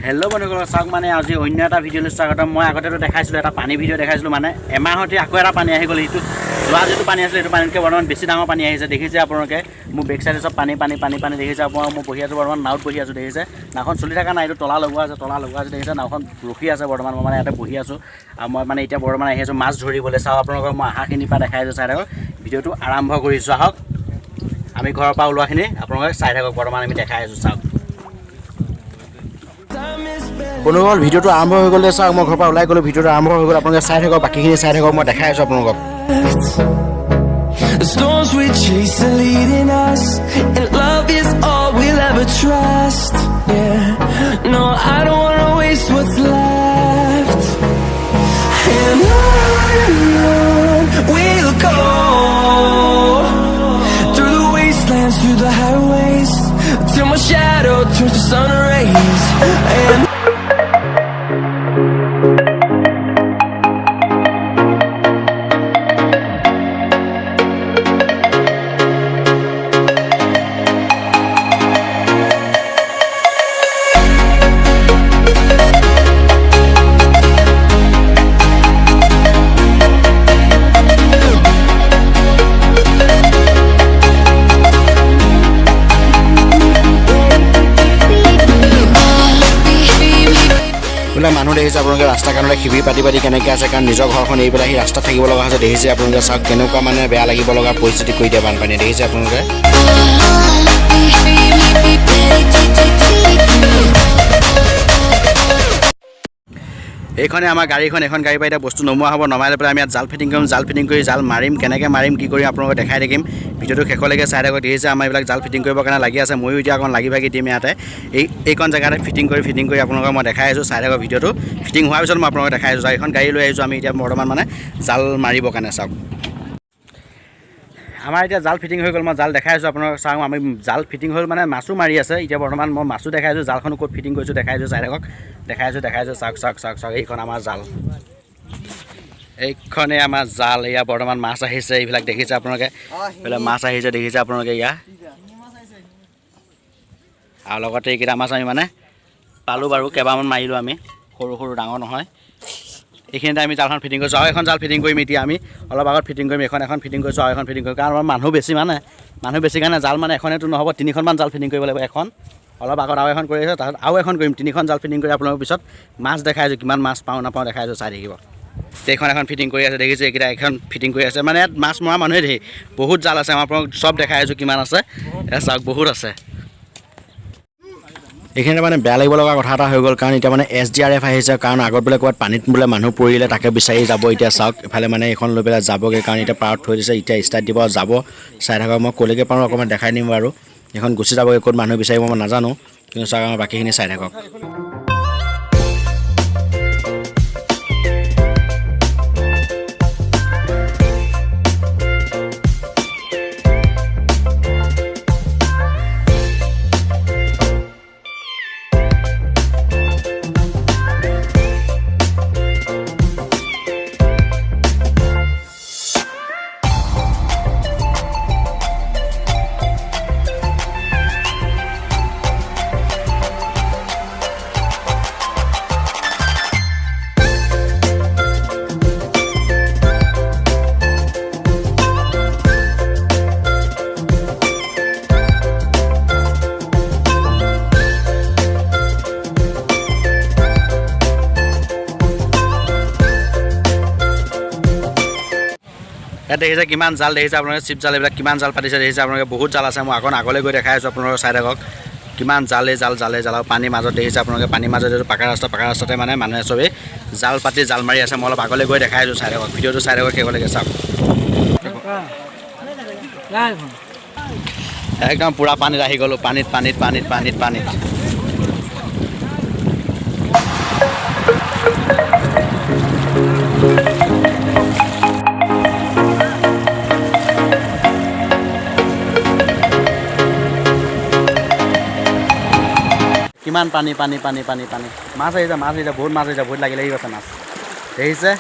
Hello' বন্ধুসকল, চাওক মানে আজি অন্য এটা ভিডিঅ'লৈ স্বাগতম। মই আগতেতো দেখাইছিলোঁ, এটা পানী ভিডিঅ' দেখাইছিলোঁ, মানে এমাহতে আকৌ এটা পানী আহি গ'ল। এইটো যোৱা যিটো পানী আছিলে, এইটো পানীতকৈ বৰ্তমান বেছি ডাঙৰ পানী আহিছে। দেখিছে আপোনালোকে, মোৰ বেক চাইডে চব পানী পানী পানী পানী দেখিছে আপোনালোক। মই বহি আছোঁ বৰ্তমান, নাৱত বহি আছোঁ। দেখিছে নাওখন চলি থকা নাই, এইটো তলা লগোৱা আছে, দেখিছে নাওখন ৰখি আছে বৰ্তমান। মই মানে ইয়াতে বহি আছোঁ আৰু মই মানে এতিয়া বৰ্তমান আহি আছোঁ মাছ ধৰিবলৈ। চাওক আপোনালোকক মই আহাখিনিৰ পৰা দেখাই আছোঁ, চাই থাকক। ভিডিঅ'টো আৰম্ভ কৰিছোঁ, আহক। আমি ঘৰৰ পৰা ওলোৱাখিনি আপোনালোকে চাই থাকক, বৰ্তমান আমি দেখাই আছোঁ, চাওক। বন্ধুসকল, ভিডিঅ'টো আৰম্ভ হৈ গ'লে চাওক, মই ঘৰৰ পৰা ওলাই গ'লোঁ, ভিডিঅ'টো আৰম্ভ হৈ গ'ল। আপোনালোকে চাই থাকক, বাকীখিনি চাই থাকক, মই দেখাই আছোঁ আপোনালোকক। The storms we chase are leading us, and love is all we'll ever trust. Yeah, no, I don't wanna waste what's left. And on we'll go, through the wastelands, through the highways, till my shadow turns to sun rays. And মানুহ দেখিছে আপোনালোকে, ৰাস্তা কাণতে শিবিৰ পাতি পাতি কেনেকৈ আছে, কাৰণ নিজৰ ঘৰখন এৰি পেলাই সি ৰাস্তাত থাকিব লগা হৈছে। দেখিছে আপোনালোকে, চাওক কেনেকুৱা মানে বেয়া লাগিব লগা পৰিস্থিতি কৰি দিয়ে বানপানীয়ে। দেখিছে আপোনালোকে, এইখনে আমাৰ গাড়ীখন। এখন গাড়ীৰ পৰা এতিয়া বস্তু নমোৱা হ'ব, নমাই লৈ পেলাই আমি ইয়াত জাল ফিটিং কৰিম। জাল ফিটিং কৰি জাল মাৰিম, কেনেকৈ মাৰিম কি কৰিম আপোনালোকক দেখাই থাকিম। ভিডিঅ'টো শেষলৈকে চাই থাকক। দেখিছে আমাৰ এইবিলাক জাল ফিটিং কৰিবৰ কাৰণে লাগি আছে। ময়ো এতিয়া অকণ লাগি ভাগি দিম ইয়াতে, এইখন জেগাতে ফিটিং কৰি আপোনালোকক মই দেখাই আছোঁ। চাই থাকক ভিডিঅ'টো। ফিটিং হোৱাৰ পিছত মই আপোনালোকক দেখাই আছোঁ। এইখন গাড়ী লৈ আহিছোঁ আমি এতিয়া বৰ্তমান মানে জাল মাৰিবৰ কাৰণে। চাওক, আমাৰ এতিয়া জাল ফিটিং হৈ গ'ল, মই জাল দেখাই আছোঁ আপোনালোকক। চাওক, আমি জাল ফিটিং হ'ল মানে মাছো মাৰি আছে এতিয়া বৰ্তমান। মই মাছো দেখাই আছোঁ, জালখনো ক'ত ফিটিং কৰিছোঁ দেখাই আছোঁ। চাই থাকক, দেখাই আছোঁ। চাওক, এইখন আমাৰ জাল, এইখনে আমাৰ জাল। এয়া বৰ্তমান মাছ আহিছে, এইবিলাক দেখিছে আপোনালোকে, এইবিলাক মাছ আহিছে দেখিছে আপোনালোকে ইয়াত। আৰু লগতে এইকেইটা মাছ আমি মানে পালোঁ বাৰু, কেইবামান মাৰিলোঁ আমি, সৰু সৰু, ডাঙৰ নহয়। এইখিনিতে আমি জালখন ফিটিং কৰিছোঁ। আৰু এখন জাল ফিটিং কৰিম এতিয়া আমি, অলপ আগত ফিটিং কৰিম। এখন ফিটিং কৰিছোঁ, আৰু এখন ফিটিং কৰিম, কাৰণ আমাৰ মানুহ বেছি কাৰণে জাল মানে এখনেতো নহ'ব, 3খনমান জাল ফিটিং কৰিব লাগিব। এখন অলপ আগত আৰু এখন কৰি আছে, তাৰপিছত আৰু এখন কৰিম, 3খন জাল ফিটিং কৰি আপোনালোকৰ পিছত মাছ দেখাই আছোঁ, কিমান মাছ পাওঁ নাপাওঁ দেখাই আছোঁ, চাই থাকিব। এখন ফিটিং কৰি আছে দেখিছে, এইকেইটা এখন ফিটিং কৰি আছে। মানে ইয়াত মাছ মৰা মানুহে ধেৰ, বহুত জাল আছে। মই আপোনালোকক চব দেখাই আছোঁ কিমান আছে, চাওক বহুত আছে। এইখিনিতে মানে বেয়া লাগিব লগা কথা এটা হৈ গ'ল, কাৰণ এতিয়া মানে SDRF আহিছে। কাৰণ আগত বোলে ক'ৰবাত পানীত বোলে মানুহ পৰিলে, তাকে বিচাৰি যাব। এতিয়া চাওক, এফালে মানে এইখন লৈ পেলাই যাবগৈ, কাৰণ এতিয়া পাৰত থৈ দিছে। এতিয়া ষ্টাৰ্ট দিব, যাব। চাই থাকক, মই ক'লৈকে পাৰোঁ অকণমান দেখাই দিম বাৰু। এইখন গুচি যাবগৈ, ক'ত মানুহ বিচাৰিব মই নাজানো, কিন্তু চাওক আমাৰ বাকীখিনি চাই থাকক। ইয়াত দেখিছে কিমান জাল, দেখিছে আপোনালোকে চিপ জাল, এইবিলাক কিমান জাল পাতিছে দেখিছে আপোনালোকে। বহুত জাল আছে, মই আগলৈ গৈ দেখাই আছোঁ আপোনালোকক। চাই থাকক, কিমান জালে জাল আৰু পানীৰ মাজত দেখিছে আপোনালোকে। পানীৰ মাজত এইটো পাকা ৰাস্তাতে মানে মানুহে চবেই জাল পাতি জাল মাৰি আছে। মই অলপ আগলৈ গৈ দেখাই আছোঁ, চাই থাকক, ভিডিঅ'টো চাই থাকক শেষলৈকে। চাওক, একদম পূৰা পানীত আহি গ'লোঁ, পানীত। কিমান পানী মাছ আহিছে, বহুত মাছ আহিছে, বহুত লাগি গৈছে মাছ। দেখিছে,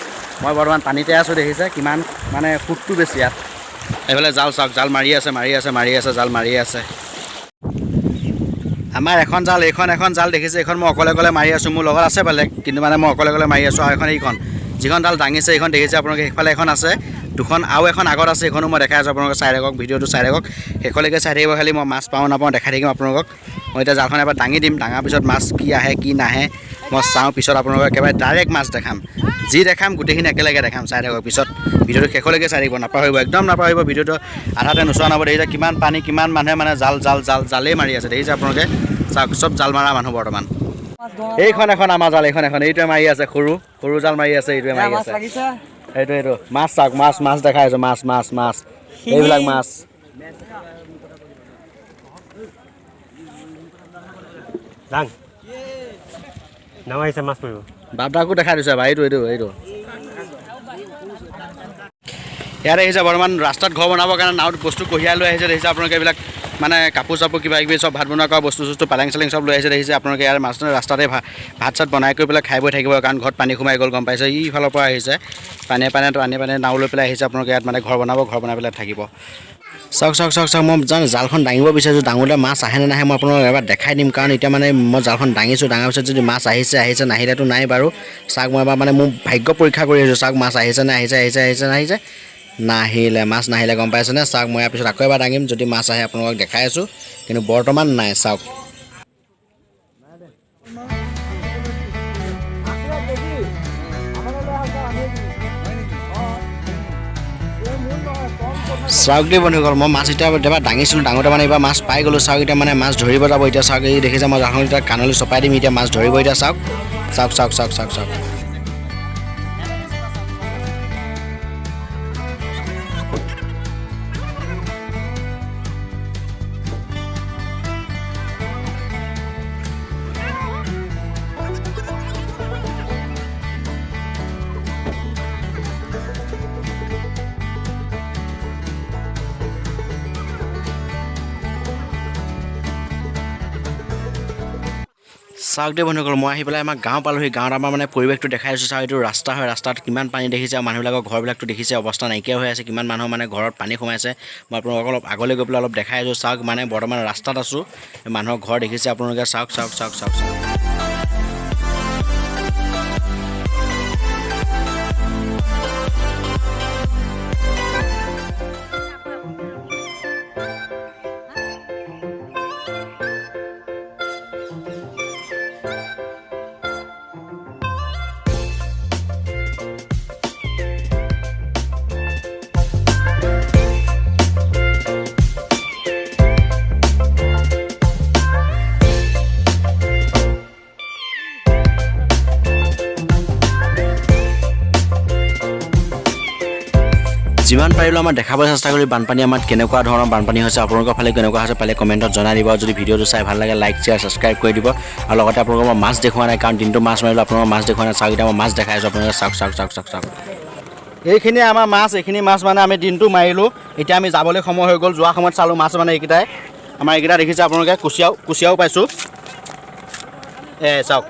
মই বৰ্তমান পানীতে আছোঁ। দেখিছে কিমান মানে ফুটটো বেছি ইয়াত। এইফালে জাল চাওক, জাল মাৰি আছে, জাল মাৰি আছে। আমাৰ এখন জাল এখন জাল দেখিছে এখন মই অকলে মাৰি আছোঁ মোৰ লগত আছে বেলেগ কিন্তু মানে মই অকলে মাৰি আছোঁ আৰু এইখন যিখন জাল দাঙিছে এইখন দেখিছে আপোনালোকে সেইফালে এখন আছে দুখন আৰু এখন আগত আছে এইখনো মই দেখাই আছোঁ আপোনালোকে চাই থাকক ভিডিঅ'টো চাই থাকক শেষলৈকে চাই থাকিব খালি মই মাছ পাওঁ নাপাওঁ দেখাই থাকিম আপোনালোকক মই এতিয়া জালখন এবাৰ দাঙি দিম দাঙাৰ পিছত মাছ কি আহে কি নাহে মই চাওঁ পিছত আপোনালোকক একেবাৰে ডাইৰেক্ট মাছ দেখাম যি দেখাম গোটেইখিনি একেলগে দেখাম চাই থাকক পিছত ভিডিঅ'টো শেষলৈকে চাই থাকিব নাপাহৰিব একদম নাপাহৰিব ভিডিঅ'টো আধাতে নোচোৱা নহ'ব দেখিছে কিমান পানী কিমান মানুহে মানে জালেই মাৰি আছে দেখিছে আপোনালোকে চাওক চব জাল মাৰা মানুহ বৰ্তমান এইখন এখন আমাৰ জাল এখন এইটোৱে মাৰি আছে সৰু জাল মাৰি আছে এইটোৱে মাৰি আছে এইটো মাছ চাওক মাছ দেখাই আছোঁ মাছ এইবিলাক মাছ বাপদাকো দেখাই দিছে বা এইটো ইয়াত দেখিছে বৰ্তমান ৰাস্তাত ঘৰ বনাবৰ কাৰণে নাৱত বস্তু কঢ়িয়াই লৈ আহিছে দেখিছে আপোনালোকে এইবিলাক মানে কাপোৰ চাপোৰ কিবা কিবি চব ভাত বনোৱা কৰা বস্তু পালেং চালেং চব লৈ আহিছে দেখিছে আপোনালোকে ইয়াৰ মাছ ৰাস্তাতে ভাত চাত বনাই কৰি পেলাই খাই বৈ থাকিব কাৰণ ঘৰত পানী সোমাই গ'ল গম পাইছে ইফালৰ পৰা আহিছে পানীয়ে নাও লৈ পেলাই আহিছে আপোনালোকে ইয়াত মানে ঘৰ বনাই পেলাই থাকিব চাওক মই জালখন দাঙিব বিচাৰিছোঁ দাঙোতে মাছ আহে নে নাহে মই আপোনালোকক এবাৰ দেখাই দিম কাৰণ এতিয়া মানে মই জালখন দাঙিছোঁ দাঙাৰ পিছত যদি মাছ আহিছে নাহিলেতো নাই বাৰু চাওক মই এবাৰ মানে মোৰ ভাগ্য পৰীক্ষা কৰি আছোঁ চাওক মাছ আহিছে নে আহিছে মাছ নাহিলে গম পাইছেনে চাওক মই ইয়াৰ পিছত আকৌ এবাৰ দাঙিম যদি মাছ আহে আপোনালোকক দেখাই আছোঁ কিন্তু বৰ্তমান নাই চাওক চাওক দেই বন্ধুসকল মই মাছ এতিয়া এবাৰ দাঙিছিলোঁ ডাঙৰতে মানে এইবাৰ মাছ পাই গ'লোঁ চাওক এতিয়া মানে মাছ ধৰিব যাব এতিয়া চাওক এই দেখিছে মই জালখন এতিয়া কাণলৈ চপাই দিম এতিয়া মাছ ধৰিব এতিয়া চাওক চাওক দেই বন্ধুসকল মই আহি পেলাই আমাৰ গাঁও পালোহি গাঁৱত আমাৰ মানে পৰিৱেশটো দেখাই আছোঁ চাওক এইটো ৰাস্তা হয় ৰাস্তাত কিমান পানী দেখিছে আৰু মানুহবিলাকৰ ঘৰবিলাকতো দেখিছে অৱস্থা নাইকিয়া হৈ আছে কিমান মানুহ মানে ঘৰত পানী সোমাইছে মই আপোনালোকক অলপ আগলৈ গৈ পেলাই অলপ দেখাই আছোঁ চাওক মানে বৰ্তমান ৰাস্তাত আছোঁ মানুহৰ ঘৰ দেখিছে আপোনালোকে চাওক যিমান পাৰিলোঁ আমাৰ দেখাবলৈ চেষ্টা কৰি বানপানী আমাৰ কেনেকুৱা ধৰণৰ বানপানী হৈছে আপোনালোকৰ ফালে কেনেকুৱা হৈছে পালে কমেণ্টত জনাই দিব যদি ভিডিঅ'টো চাই ভাল লাগে লাইক শ্বেয়াৰ ছাবস্ক্ৰাইব কৰি দিব আৰু লগতে আপোনালোকৰ মই মাছ দেখুওৱা নাই কাৰণ দিনটো মাছ মাৰিলোঁ আপোনালোকৰ মাছ দেখুওৱা নাই চাওক এতিয়া মই মাছ দেখাই আছোঁ আপোনালোকে চাওক এইখিনি আমাৰ এইখিনি মাছ মানে আমি দিনটো মাৰিলোঁ এতিয়া আমি যাবলৈ সময় হৈ গ'ল যোৱা সময়ত চালোঁ মাছ মানে এইকেইটাই আমাৰ এইকেইটা দেখিছে আপোনালোকে কুচিয়াও পাইছোঁ চাওক